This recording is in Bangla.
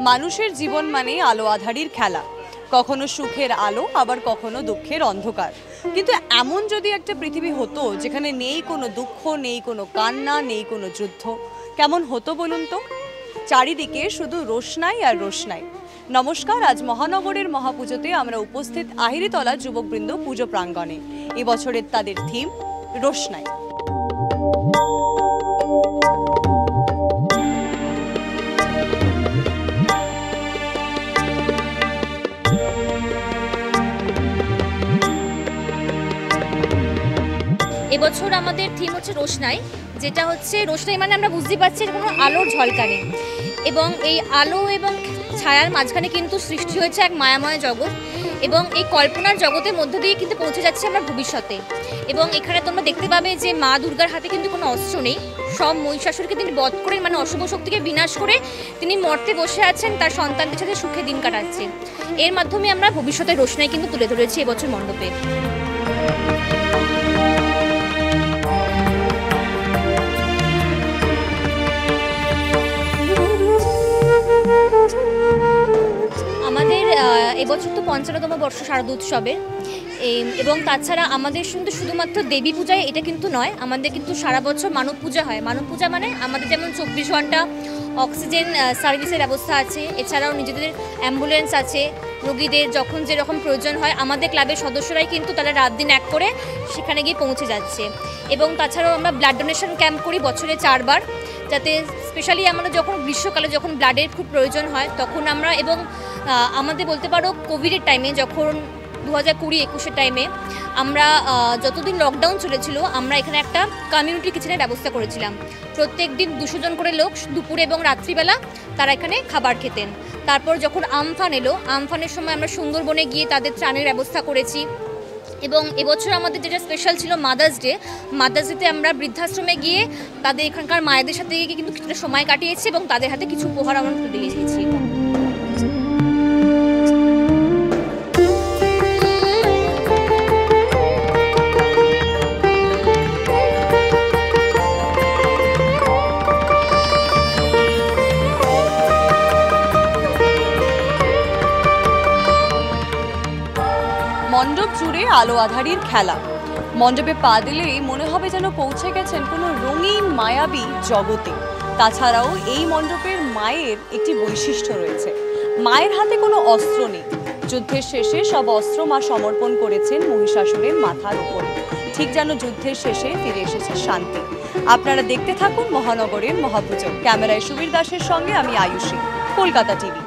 মানুষের জীবন মানে আলো আঁধারির খেলা, কখনো সুখের আলো আবার কখনো দুঃখের অন্ধকার। কিন্তু এমন যদি একটা পৃথিবী হতো যেখানে নেই কোনো দুঃখ, নেই কোনো কান্না, নেই কোনো যুদ্ধ, কেমন হতো বলুন তো? চারিদিকে শুধু রোশনাই আর রোশনাই। নমস্কার, আজ মহানগরের মহাপুজোতে আমরা উপস্থিত আহিরিতলা যুবকবৃন্দ পুজো প্রাঙ্গণে। এবছরের তাদের থিম রোশনাই। এবছর আমাদের থিম হচ্ছে রোশনাই, যেটা হচ্ছে রোশনাই মানে আমরা বুঝতে পারছি কোনো আলোর ঝলকানি, এবং এই আলো এবং ছায়ার মাঝখানে কিন্তু সৃষ্টি হয়েছে এক মায়াময় জগৎ, এবং এই কল্পনার জগতের মধ্য দিয়ে কিন্তু পৌঁছে যাচ্ছে আমরা ভবিষ্যতে। এবং এখানে তোমরা দেখতে পাবে যে মা দুর্গার হাতে কিন্তু কোনো অস্ত্র নেই, সব মহিষাসুরকে তিনি বধ করে, মানে অশুভ শক্তিকে বিনাশ করে তিনি মর্তে বসে আছেন, তার সন্তানদের সাথে সুখে দিন কাটাচ্ছে। এর মাধ্যমে আমরা ভবিষ্যতের রোশনাই কিন্তু তুলে ধরেছি এবছর মণ্ডপে। আমাদের এবছর তো ৫৫তম বর্ষ শারদ উৎসবের, এবং তাছাড়া আমাদের শুধুমাত্র দেবী পূজায় এটা কিন্তু নয়, আমাদের কিন্তু সারা বছর মানব পূজা হয়। মানব পূজা মানে আমাদের যেমন ২৪ ঘন্টা অক্সিজেন সার্ভিসের ব্যবস্থা আছে, এছাড়াও নিজেদের অ্যাম্বুলেন্স আছে, রোগীদের যখন যেরকম প্রয়োজন হয় আমাদের ক্লাবের সদস্যরাই কিন্তু তারা রাত দিন এক করে সেখানে গিয়ে পৌঁছে যাচ্ছে। এবং তাছাড়াও আমরা ব্লাড ডোনেশন ক্যাম্প করি বছরে ৪ বার, যাতে স্পেশালি আমরা যখন গ্রীষ্মকালে যখন ব্লাডের খুব প্রয়োজন হয় তখন আমরা, এবং আমাদের বলতে পারো কোভিডের টাইমে যখন ২০২০-২১ টাইমে আমরা যতদিন লকডাউন চলেছিল আমরা এখানে একটা কমিউনিটি কিচেনের ব্যবস্থা করেছিলাম। প্রত্যেক দিন ২০০ জন করে লোক দুপুরে এবং রাত্রিবেলা তারা এখানে খাবার খেতেন। তারপর যখন আমফান এলো, আমফানের সময় আমরা সুন্দরবনে গিয়ে তাদের ত্রাণের ব্যবস্থা করেছি। এবং এবছর আমাদের যেটা স্পেশাল ছিল মাদার্স ডেতে আমরা বৃদ্ধাশ্রমে গিয়ে তাদের এখানকার মায়েদের সাথে গিয়ে কিন্তু কিছুটা সময় কাটিয়েছি এবং তাদের হাতে কিছু উপহার আমরা তুলে দিয়েছি। মণ্ডপ জুড়ে আলো আঁধারির খেলা। মণ্ডপে পা দিলেই মনে হবে যেন পৌঁছে গেছেন কোনো রঙিন মায়াবী জগতে। তাছাড়াও এই মণ্ডপের মায়ের একটি বৈশিষ্ট্য রয়েছে, মায়ের হাতে কোনো অস্ত্র নেই। যুদ্ধের শেষে সব অস্ত্র মা সমর্পণ করেছেন মহিষাসুরের মাথার উপর, ঠিক যেন যুদ্ধের শেষে ফিরে এসেছে শান্তি। আপনারা দেখতে থাকুন মহানগরের মহাপুজো। ক্যামেরায় সুবীর দাসের সঙ্গে আমি আয়ুষী, কলকাতা টিভি।